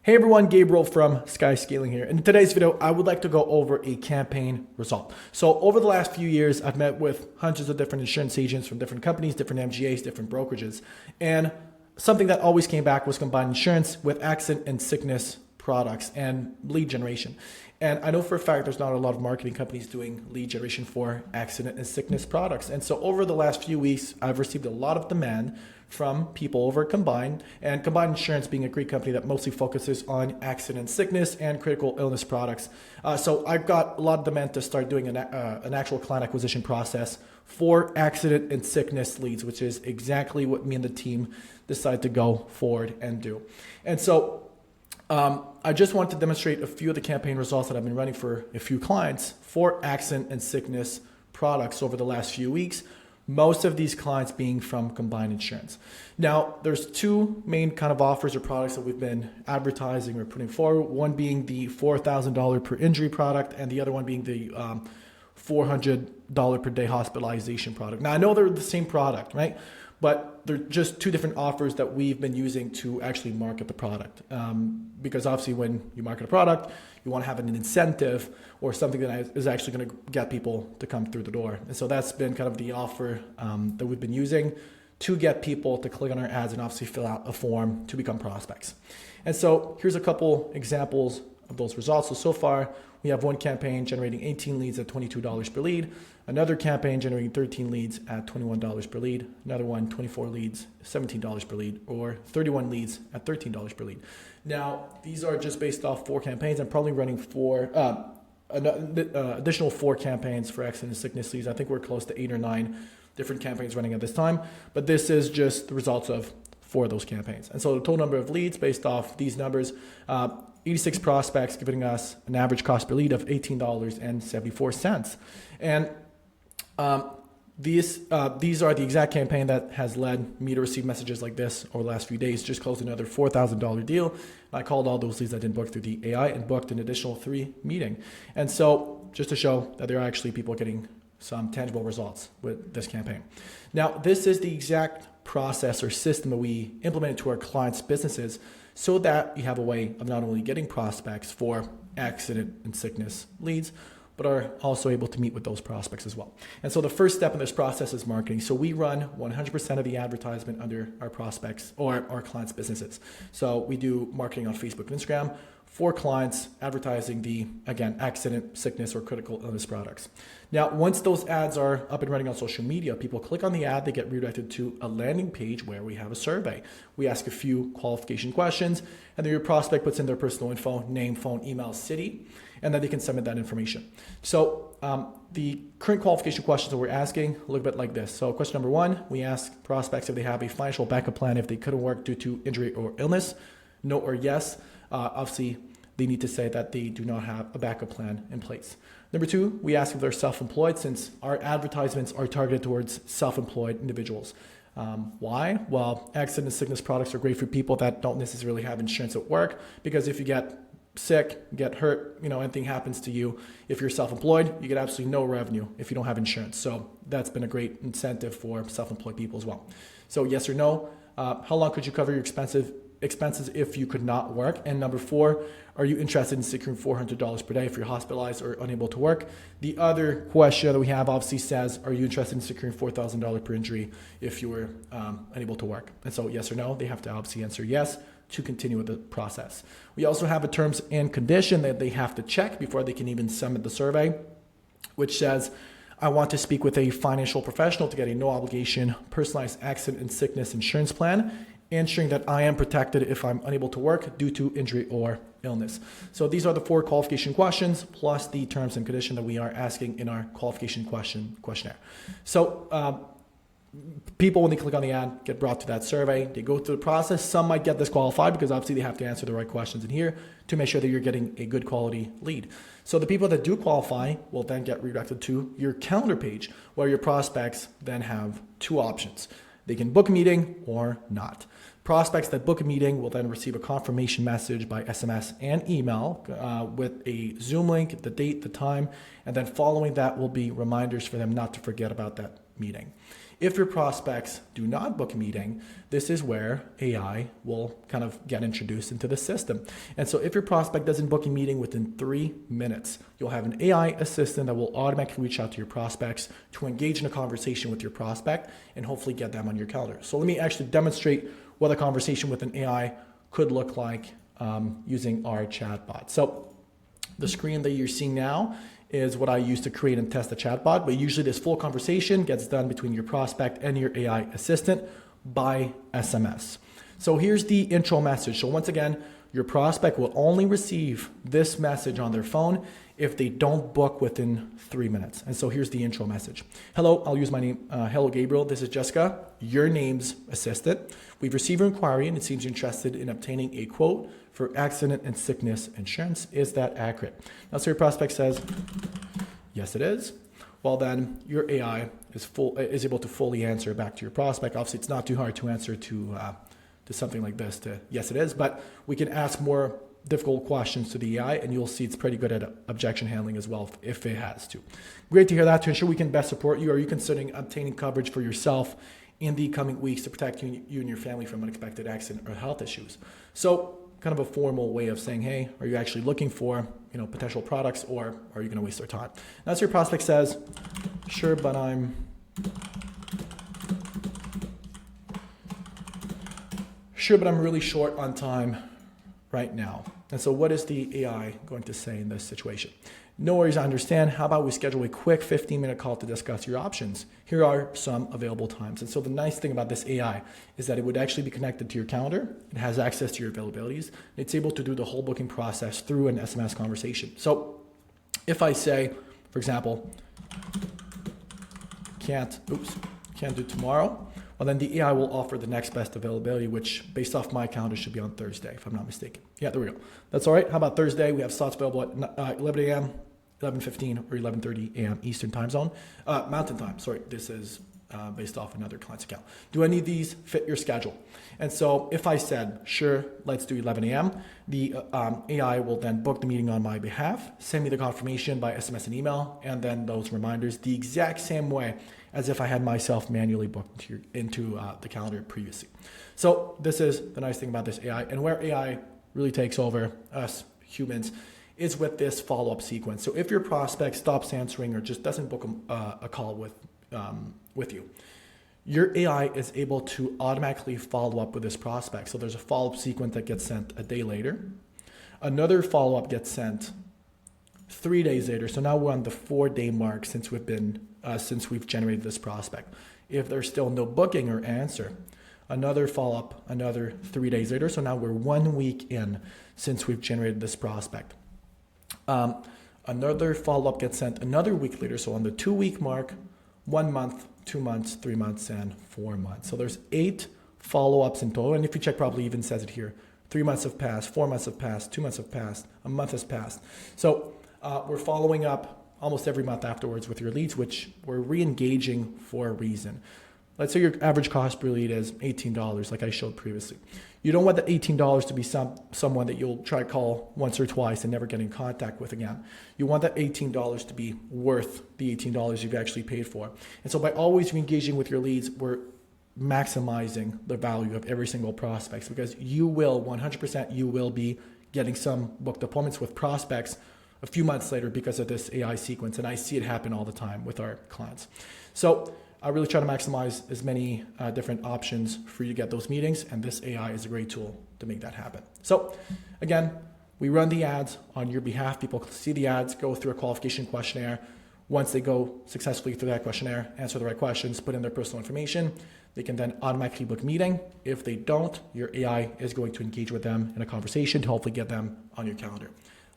Hey everyone, Gabriel from Sky Scaling here. In today's video, I would like to go over a campaign result. So over the last few years, I've met with hundreds of different insurance agents from different companies, different MGAs, different brokerages. And something that always came back was combined insurance with accident and sickness products and lead generation. And I know for a fact there's not a lot of marketing companies doing lead generation for accident and sickness products. And so over the last few weeks, I've received a lot of demand from people over Combined, and Combined Insurance being a great company that mostly focuses on accident, sickness, and critical illness products. So I've got a lot of demand to start doing an actual client acquisition process for accident and sickness leads, which is exactly what me and the team decided to go forward and do. And so I just want to demonstrate a few of the campaign results that I've been running for a few clients for accident and sickness products over the last few weeks. Most of these clients being from Combined Insurance. Now, there's two main kind of offers or products that we've been advertising or putting forward. One being the $4,000 per injury product, and the other one being the $400 per day hospitalization product. Now, I know they're the same product, right? But they're just two different offers that we've been using to actually market the product. Because obviously when you market a product, you want to have an incentive or something that is actually going to get people to come through the door. And so that's been kind of the offer that we've been using to get people to click on our ads and obviously fill out a form to become prospects. And so here's a couple examples of those results. So far, we have one campaign generating 18 leads at $22 per lead, another campaign generating 13 leads at $21 per lead, another one 24 leads, $17 per lead, or 31 leads at $13 per lead. Now, these are just based off 4 campaigns. I'm probably running additional 4 campaigns for accident and sickness leads. I think we're close to 8 or 9 different campaigns running at this time, but this is just the results of 4 of those campaigns. And so the total number of leads based off these numbers, 86 prospects, giving us an average cost per lead of $18.74. And these are the exact campaign that has led me to receive messages like this over the last few days. Just closed another $4,000 deal. I called all those leads that didn't book through the AI and booked an additional 3 meeting. And so just to show that there are actually people getting some tangible results with this campaign. Now, this is the exact process or system that we implemented to our clients' businesses so that you have a way of not only getting prospects for accident and sickness leads, but are also able to meet with those prospects as well. And so the first step in this process is marketing. So we run 100% of the advertisement under our prospects or our clients' businesses. So we do marketing on Facebook and Instagram for clients advertising the, again, accident, sickness, or critical illness products. Now, once those ads are up and running on social media, people click on the ad, they get redirected to a landing page where we have a survey. We ask a few qualification questions, and then your prospect puts in their personal info, name, phone, email, city, and then they can submit that information. So the current qualification questions that we're asking look a bit like this. So question number 1, we ask prospects if they have a financial backup plan if they couldn't work due to injury or illness, no or yes. Obviously, they need to say that they do not have a backup plan in place. Number 2, we ask if they're self-employed since our advertisements are targeted towards self-employed individuals. Why? Well, accident and sickness products are great for people that don't necessarily have insurance at work, because if you get sick, get hurt, anything happens to you, if you're self-employed, you get absolutely no revenue if you don't have insurance. So that's been a great incentive for self-employed people as well. So yes or no, how long could you cover your expenses if you could not work? And number 4, are you interested in securing $400 per day if you're hospitalized or unable to work? The other question that we have obviously says, are you interested in securing $4,000 per injury if you were unable to work? And so yes or no, they have to obviously answer yes to continue with the process. We also have a terms and condition that they have to check before they can even submit the survey, which says, I want to speak with a financial professional to get a no obligation personalized accident and sickness insurance plan, ensuring that I am protected if I'm unable to work due to injury or illness. So these are the 4 qualification questions plus the terms and condition that we are asking in our qualification questionnaire. So people, when they click on the ad, get brought to that survey. They go through the process. Some might get disqualified because obviously they have to answer the right questions in here to make sure that you're getting a good quality lead. So the people that do qualify will then get redirected to your calendar page where your prospects then have 2 options. They can book a meeting or not. Prospects that book a meeting will then receive a confirmation message by SMS and email with a Zoom link, the date, the time, and then following that will be reminders for them not to forget about that meeting. If your prospects do not book a meeting, this is where AI will kind of get introduced into the system. And so if your prospect doesn't book a meeting within 3 minutes, you'll have an AI assistant that will automatically reach out to your prospects to engage in a conversation with your prospect and hopefully get them on your calendar. So let me actually demonstrate what a conversation with an AI could look like using our chatbot. So the screen that you're seeing now is what I use to create and test the chatbot, but usually this full conversation gets done between your prospect and your AI assistant by SMS. So here's the intro message. So once again, your prospect will only receive this message on their phone if they don't book within 3 minutes. And so here's the intro message. Hello, I'll use my name. Hello, Gabriel. This is Jessica, your name's assistant. We've received your inquiry and it seems you're interested in obtaining a quote for accident and sickness insurance. Is that accurate? Now, so your prospect says, yes, it is. Well, then your AI is able to fully answer back to your prospect. Obviously, it's not too hard to answer to something like this, to yes, it is, but we can ask more difficult questions to the AI and you'll see it's pretty good at objection handling as well if it has to. Great to hear that. To ensure we can best support you, are you considering obtaining coverage for yourself in the coming weeks to protect you and your family from unexpected accident or health issues? So kind of a formal way of saying, hey, are you actually looking for potential products, or are you going to waste our time? Now, so your prospect says, sure, but I'm really short on time right now. And so what is the AI going to say in this situation? No worries, I understand. How about we schedule a quick 15-minute call to discuss your options? Here are some available times. And so the nice thing about this AI is that it would actually be connected to your calendar. It has access to your availabilities. It's able to do the whole booking process through an SMS conversation. So if I say, for example, can't do tomorrow, well, then the AI will offer the next best availability, which based off my calendar should be on Thursday, if I'm not mistaken. Yeah, there we go. That's all right. How about Thursday? We have slots available at 11 a.m., 11:15, or 11:30 a.m. Eastern time zone. Mountain time, sorry. This is based off another client's account. Do any of these fit your schedule? And so if I said, sure, let's do 11 a.m., the AI will then book the meeting on my behalf, send me the confirmation by SMS and email, and then those reminders the exact same way as if I had myself manually booked into the calendar previously. So this is the nice thing about this AI, and where AI really takes over us humans is with this follow-up sequence. So if your prospect stops answering or just doesn't book a call with you, your AI is able to automatically follow up with this prospect. So there's a follow-up sequence that gets sent a day later. Another follow-up gets sent 3 days later. So now we're on the 4-day mark since we've generated this prospect. If there's still no booking or answer, another follow-up, another 3 days later. So now we're 1 week in since we've generated this prospect. Another follow-up gets sent another week later. So on the 2-week mark, 1 month, 2 months, 3 months, and 4 months. So there's 8 follow-ups in total. And if you check, probably even says it here. 3 months have passed, 4 months have passed, 2 months have passed, a month has passed. So we're following up almost every month afterwards with your leads, which we're re-engaging for a reason. Let's say your average cost per lead is $18, like I showed previously. You don't want that $18 to be someone that you'll try to call once or twice and never get in contact with again. You want that $18 to be worth the $18 you've actually paid for. And so by always re-engaging with your leads, we're maximizing the value of every single prospect, because you will 100% you will be getting some booked appointments with prospects a few months later because of this AI sequence. And I see it happen all the time with our clients. So I really try to maximize as many different options for you to get those meetings. And this AI is a great tool to make that happen. So again, we run the ads on your behalf. People see the ads, go through a qualification questionnaire. Once they go successfully through that questionnaire, answer the right questions, put in their personal information, they can then automatically book a meeting. If they don't, your AI is going to engage with them in a conversation to hopefully get them on your calendar.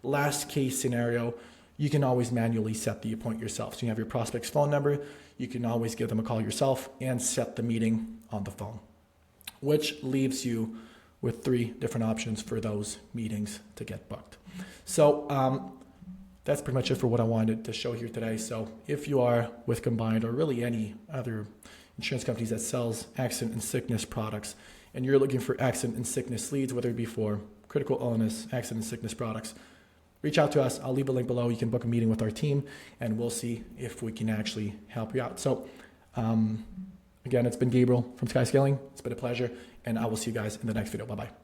Last case scenario, you can always manually set the appointment yourself. So you have your prospect's phone number, you can always give them a call yourself and set the meeting on the phone, which leaves you with 3 different options for those meetings to get booked. So that's pretty much it for what I wanted to show here today. So if you are with Combined or really any other insurance companies that sells accident and sickness products, and you're looking for accident and sickness leads, whether it be for critical illness, accident and sickness products, reach out to us. I'll leave a link below. You can book a meeting with our team and we'll see if we can actually help you out. So Again, it's been Gabriel from Skyscaling. It's been a pleasure, and I will see you guys in the next video. Bye-bye.